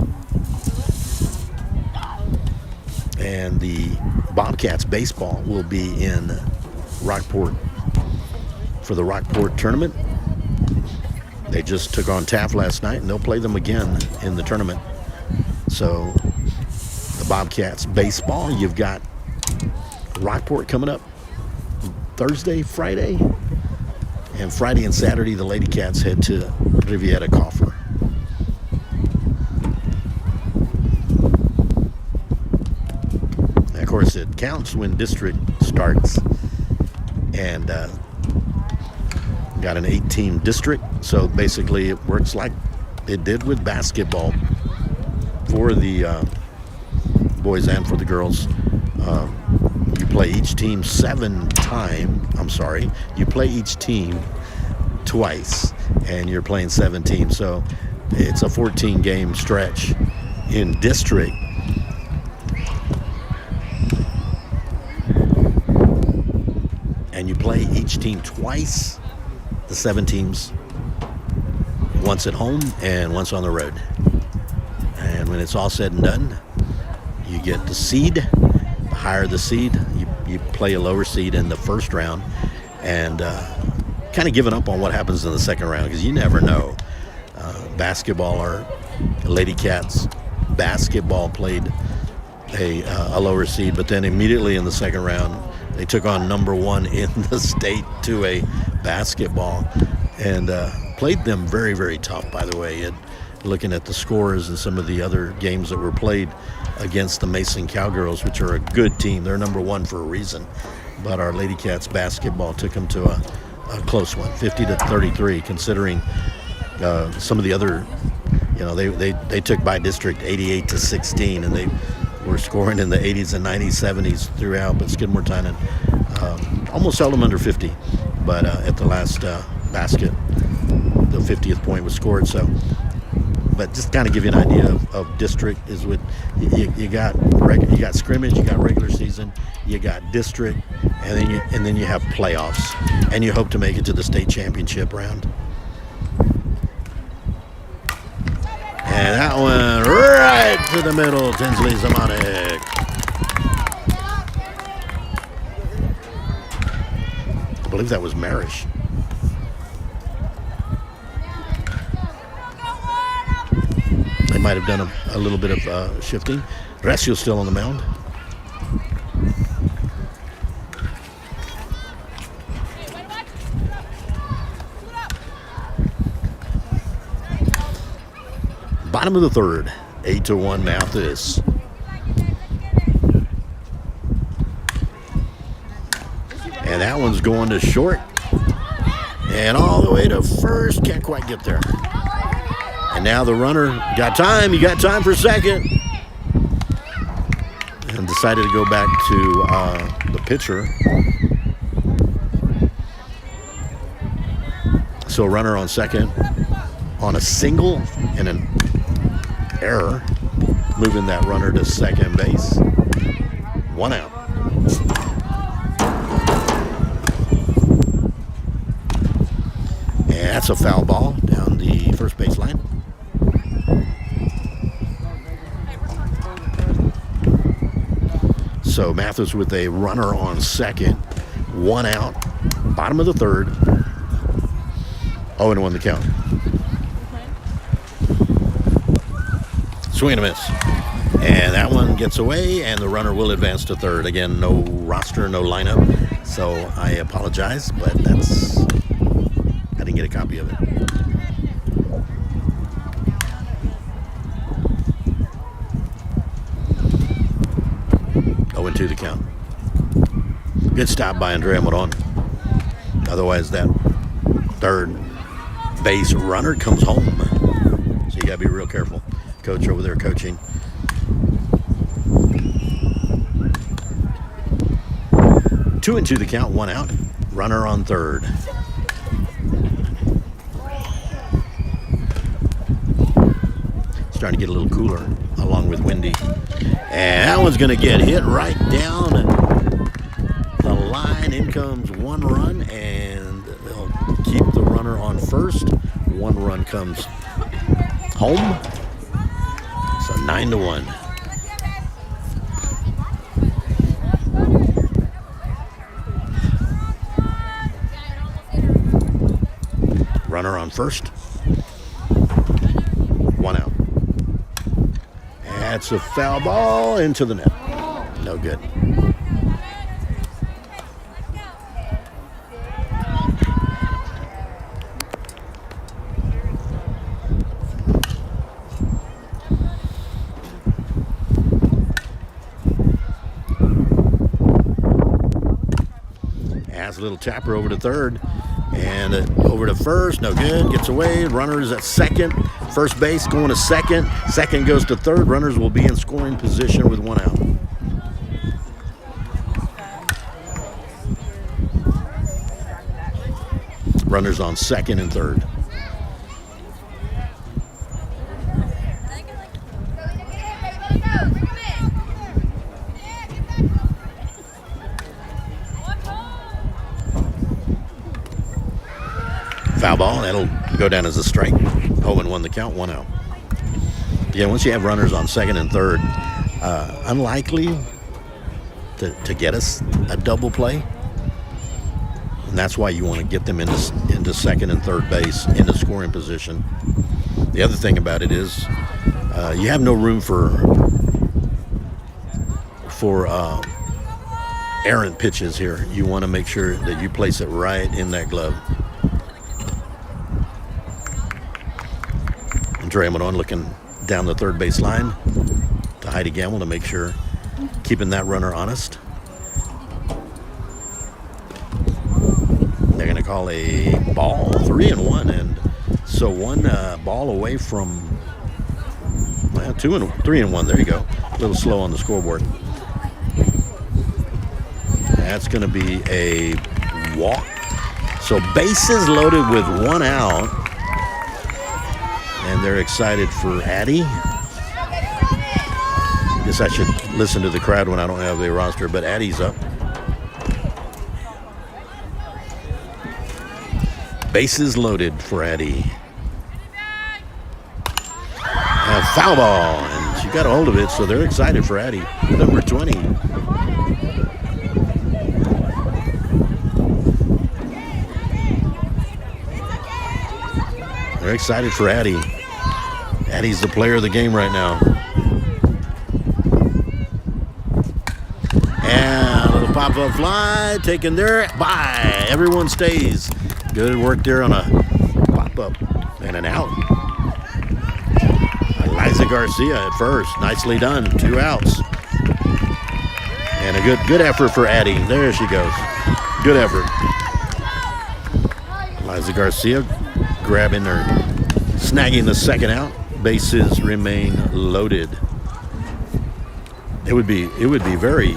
And the Bobcats baseball will be in Rockport for the Rockport tournament. They just took on Taft last night, and they'll play them again in the tournament. So the Bobcats baseball, you've got Rockport coming up Thursday, Friday, and Friday and Saturday the Lady Cats head to Riviera Coffer. And of course, it counts when district starts, and got an 8-team district, so basically it works like it did with basketball for the boys and for the girls. You play each team you play each team twice, and you're playing 7 teams, so it's a 14-game stretch in district. and you play each team twice, the 7 teams, once at home and once on the road. And when it's all said and done, you get the seed. The higher the seed, you play a lower seed in the first round, and kind of giving up on what happens in the second round, because you never know. Basketball, or Lady Cats basketball played a lower seed, but then immediately in the second round, they took on number 1 in the state to a basketball, and played them very, very tough, by the way. Looking at the scores and some of the other games that were played against the Mason Cowgirls, which are a good team. They're number 1 for a reason. But our Lady Cats basketball took them to a close one, 50-33, considering some of the other, they took by district 88-16, and they were scoring in the 80s and 90s, 70s throughout. But Skidmore-Tynan almost held them under 50. But at the last basket, the 50th point was scored. So, but just kind of give you an idea of district is what you got. You got scrimmage, you got regular season, you got district, and then you have playoffs, and you hope to make it to the state championship round. And that one right to the middle, Tinsley Zamonic. I believe that was Marish. They might have done a little bit of shifting. Recio's still on the mound. Bottom of the third, 8-1 Mathis. And that one's going to short. And all the way to first. Can't quite get there. And now the runner got time. He got time for second. And decided to go back to the pitcher. So a runner on second on a single and an error, moving that runner to second base. 1 out. And that's a foul ball down the first baseline. So Mathis with a runner on second, 1 out, bottom of the third. 0-1 the count. Swing and a miss. And that one gets away, and the runner will advance to third. Again, no roster, no lineup. So I apologize, but I didn't get a copy of it. To the count. Good stop by Andrea Moron. Otherwise, that third base runner comes home. So you got to be real careful. Coach over there coaching. 2-2 the count, 1 out. Runner on third. Starting to get a little cooler, along with windy. And that one's going to get hit right down the line. In comes 1 run, and they'll keep the runner on first. 1 run comes home. So 9-1. Runner on first. 1 out. That's a foul ball into the net. No good. Has a little tapper over to third. And over to first, no good, gets away. Runners at second, first base going to second. Second goes to third. Runners will be in scoring position with 1 out. Runners on second and third. Foul ball. That'll go down as a strike. Holman won the count, 1 out. Yeah, once you have runners on second and third, unlikely to get us a double play. And that's why you want to get them into second and third base, into scoring position. The other thing about it is you have no room for errant pitches here. You want to make sure that you place it right in that glove. And Trey Amadon looking down the third base line to Heidi Gamble to make sure keeping that runner honest. They're going to call a ball, 3-1, and so one ball away from 3-1. There you go. A little slow on the scoreboard. That's going to be a walk. So bases loaded with 1 out, and they're excited for Addie. Guess I should listen to the crowd when I don't have the roster, but Addie's up. Bases loaded for Addie. A foul ball, and she got a hold of it, so they're excited for Addie. Number 20. They're excited for Addie. Addie's the player of the game right now. And a little pop-up fly taken there by. Everyone stays. Good work there on a pop-up and an out. Eliza Garcia at first. Nicely done. 2 outs. And a good effort for Addie. There she goes. Good effort. Eliza Garcia grabbing or snagging the second out. Bases remain loaded. It would be very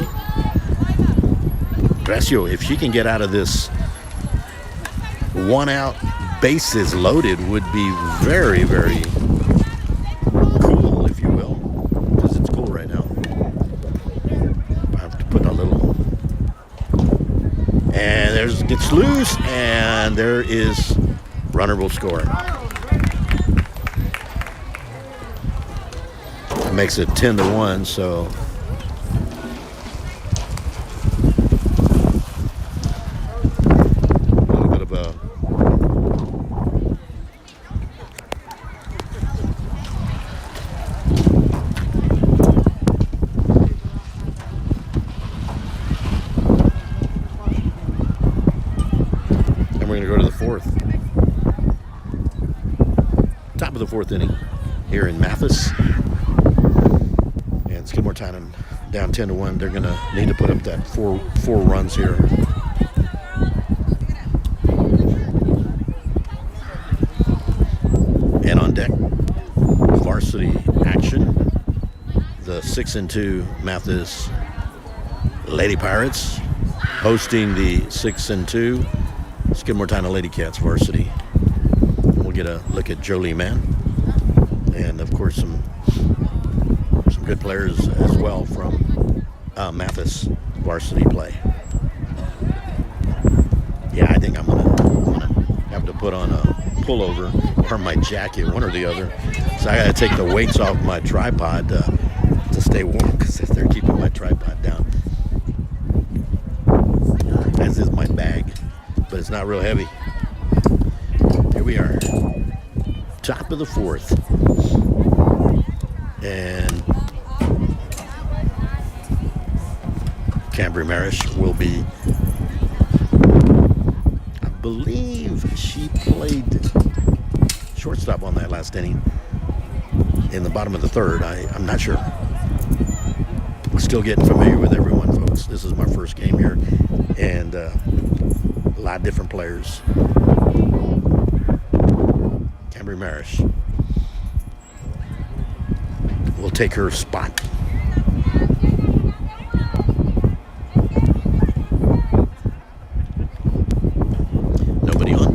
Gracio, if she can get out of this 1 out, bases loaded, would be very, very cool, if you will, because it's cool right now. I have to put a little, and there's gets loose, and there is runner will score. It makes it 10-1, so. Top of the fourth inning here in Mathis. And Skidmore-Tynan down 10-1. They're going to need to put up that four runs here. And on deck, varsity action. The 6-2 Mathis Lady Pirates hosting the 6-2 Skidmore-Tynan Lady Cats varsity. We'll get a look at Jolie Mann, and of course some good players as well from Mathis varsity play. Yeah, I think I'm gonna have to put on a pullover or my jacket, one or the other. So I got to take the weights off my tripod to stay warm, because they're keeping my tripod down. As is my bag, but it's not real heavy. Here we are, top of the fourth, and Cambry Marish will be, I believe she played shortstop on that last inning in the bottom of the third. I'm not sure. Still getting familiar with everyone, folks. This is my first game here, and a lot of different players. Cambry Marish will take her spot. Nobody on.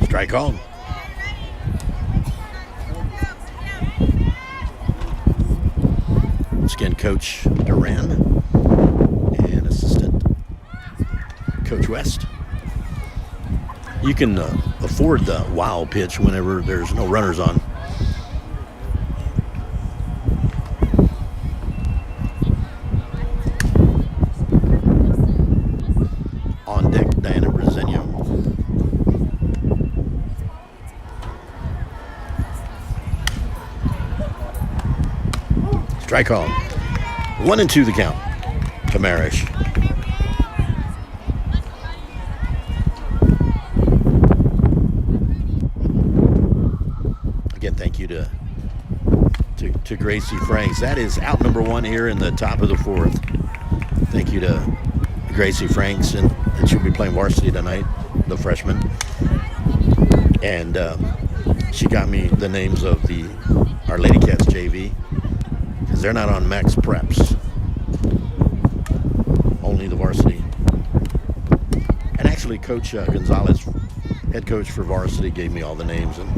Strike called. Once again, Coach Duran and assistant Coach West. You can afford the wow pitch whenever there's no runners on. On deck, Diana Bresenio. Strike call. 1-2 the count to Marish. Again, thank you to Gracie Franks. That is out number 1 here in the top of the 4th. Thank you to Gracie Franks, and she'll be playing varsity tonight, the freshman. And she got me the names of our Lady Cats JV, because they're not on max preps, only the varsity. And actually, Coach Gonzalez, head coach for varsity, gave me all the names, and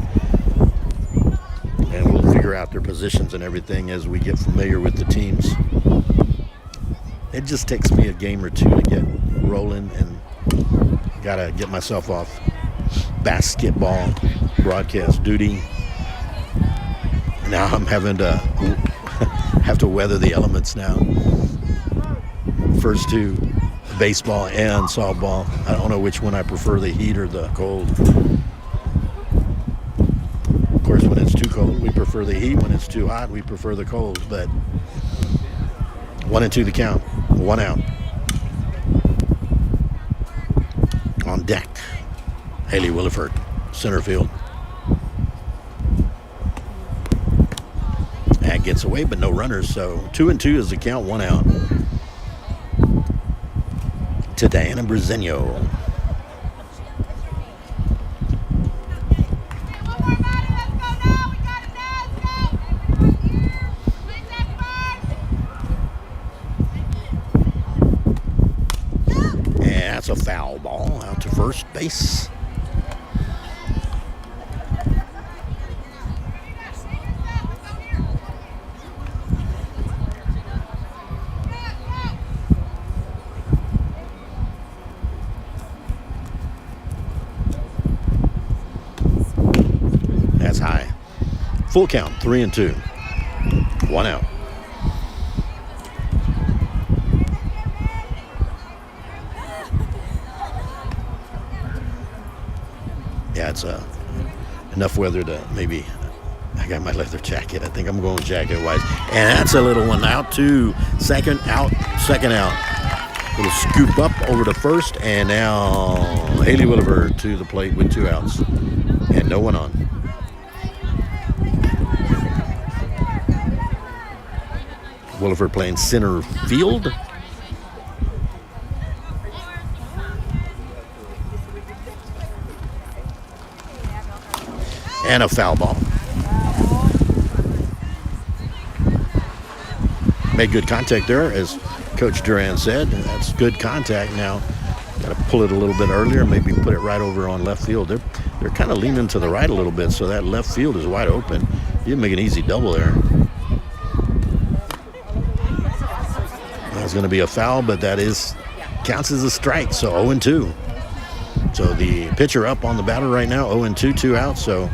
we'll figure out their positions and everything as we get familiar with the teams. It just takes me a game or two to get rolling, and gotta get myself off basketball broadcast duty. Now I'm having to have to weather the elements now. First 2, baseball and softball. I don't know which one I prefer, the heat or the cold. Of course, when it's too cold, we prefer the heat. When it's too hot, we prefer the cold. But 1-2 the count. 1 out. On deck, Haley Williford, center field. That gets away, but no runners. So 2-2 is the count. 1 out. To Diana Bresenio. That's a foul ball out to first base. That's high. Full count, 3-2. 1 out. Yeah, it's enough weather to maybe. I got my leather jacket. I think I'm going jacket wise. And that's a little one out to second out. Little scoop up over to first. And now Haley Williford to the plate with 2 outs. And no one on. Williford playing center field. And a foul ball. Made good contact there, as Coach Duran said. That's good contact. Now, got to pull it a little bit earlier, maybe put it right over on left field. They're kind of leaning to the right a little bit, so that left field is wide open. You can make an easy double there. That's going to be a foul, but that counts as a strike, so 0-2. So the pitcher up on the batter right now, 0-2, 2 outs, so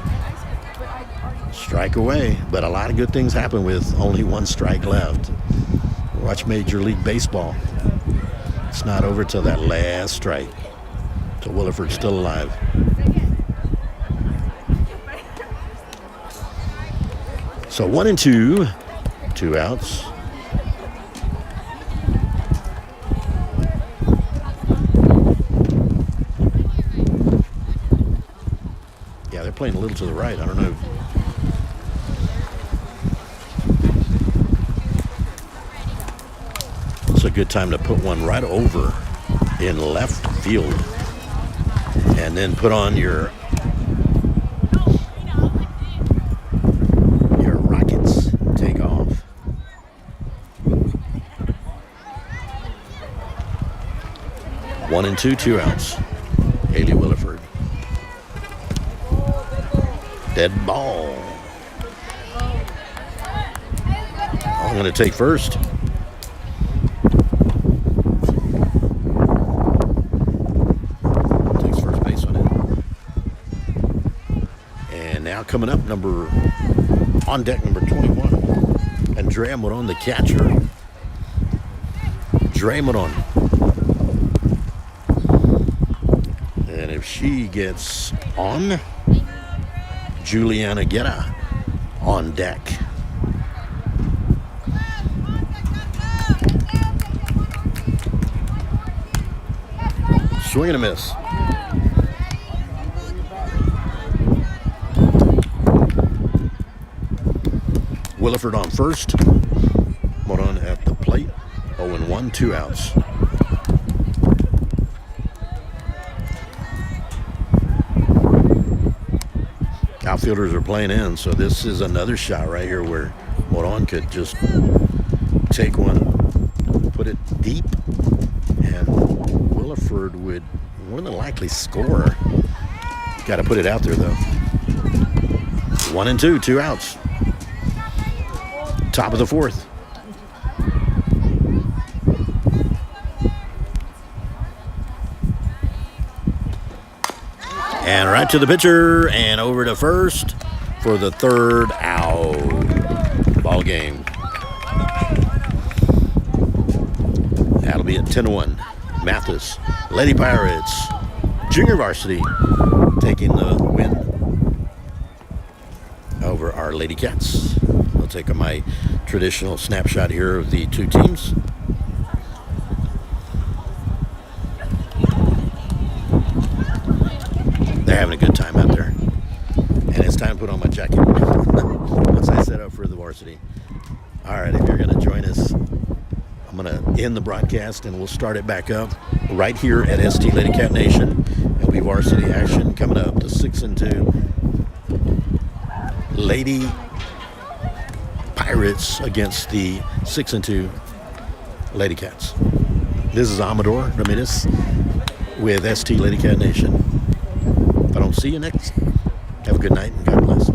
strike away. But a lot of good things happen with only 1 strike left. Watch Major League Baseball. It's not over till that last strike. So Williford's still alive. So 1-2, 2 outs. Yeah, they're playing a little to the right. I don't know. It's a good time to put one right over in left field. And then put on your Rockets. Take off. One and two, 2 outs. Haley Williford. Dead ball. I'm going to take first. coming up, on deck number 21. Andrea Moron, the catcher. Dre Moron. And if she gets on, Juliana Guerra on deck. Swing and a miss. Williford on first. Moron at the plate. 0-1, 2 outs. Outfielders are playing in, so this is another shot right here where Moron could just take one, put it deep, and Williford would more than likely score. Got to put it out there, though. 1-2, 2 outs. Top of the fourth. And right to the pitcher and over to first for the third out. Ball game. That'll be at 10-1. Mathis, Lady Pirates, junior varsity, taking the win over our Lady Cats. I'll take my traditional snapshot here of the two teams. They're having a good time out there. And it's time to put on my jacket once I set up for the varsity. All right, if you're going to join us, I'm going to end the broadcast and we'll start it back up right here at ST Lady Cat Nation. It'll be varsity action coming up, the 6-2 Lady Pirates against the 6-2 Lady Cats. This is Amador Ramirez with ST Lady Cat Nation. If I don't see you next, have a good night and God bless.